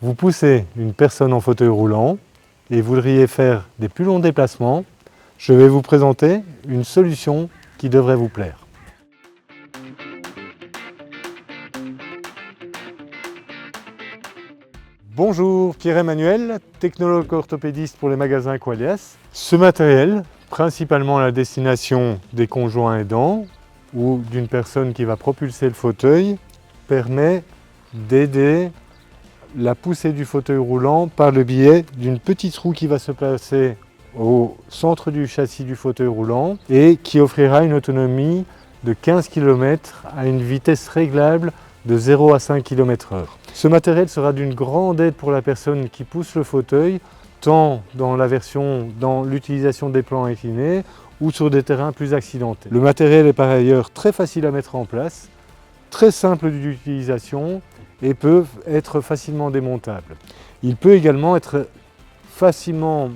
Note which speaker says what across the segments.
Speaker 1: Vous poussez une personne en fauteuil roulant et voudriez faire des plus longs déplacements, je vais vous présenter une solution qui devrait vous plaire. Bonjour, Pierre-Emmanuel, technologue orthopédiste pour les magasins Qualias. Ce matériel, principalement à la destination des conjoints aidants ou d'une personne qui va propulser le fauteuil, permet d'aider la poussée du fauteuil roulant par le biais d'une petite roue qui va se placer au centre du châssis du fauteuil roulant et qui offrira une autonomie de 15 km à une vitesse réglable de 0 à 5 km/h. Ce matériel sera d'une grande aide pour la personne qui pousse le fauteuil, tant dans l'utilisation des plans inclinés ou sur des terrains plus accidentés. Le matériel est par ailleurs très facile à mettre en place, très simple d'utilisation et peut être facilement démontable. Il peut également être facilement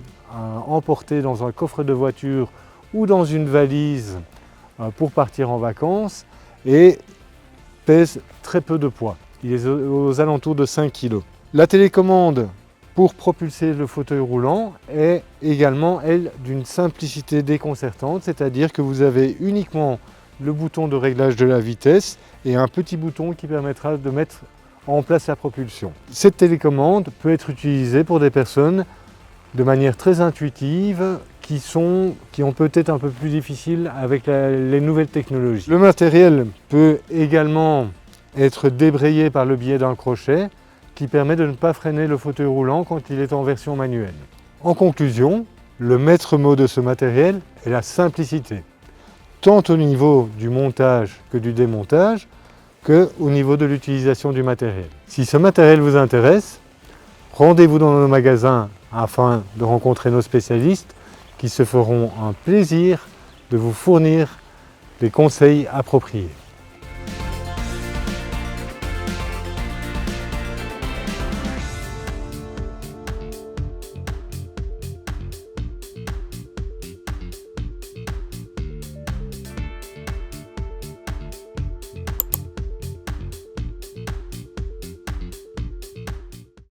Speaker 1: emporté dans un coffre de voiture ou dans une valise pour partir en vacances et pèse très peu de poids. Il est aux alentours de 5 kg. La télécommande pour propulser le fauteuil roulant est également, elle, d'une simplicité déconcertante, c'est-à-dire que vous avez uniquement le bouton de réglage de la vitesse et un petit bouton qui permettra de mettre en place la propulsion. Cette télécommande peut être utilisée pour des personnes de manière très intuitive qui ont peut-être un peu plus difficile avec les nouvelles technologies. Le matériel peut également être débrayé par le biais d'un crochet qui permet de ne pas freiner le fauteuil roulant quand il est en version manuelle. En conclusion, le maître mot de ce matériel est la simplicité, tant au niveau du montage que du démontage, qu'au niveau de l'utilisation du matériel. Si ce matériel vous intéresse, rendez-vous dans nos magasins afin de rencontrer nos spécialistes qui se feront un plaisir de vous fournir les conseils appropriés.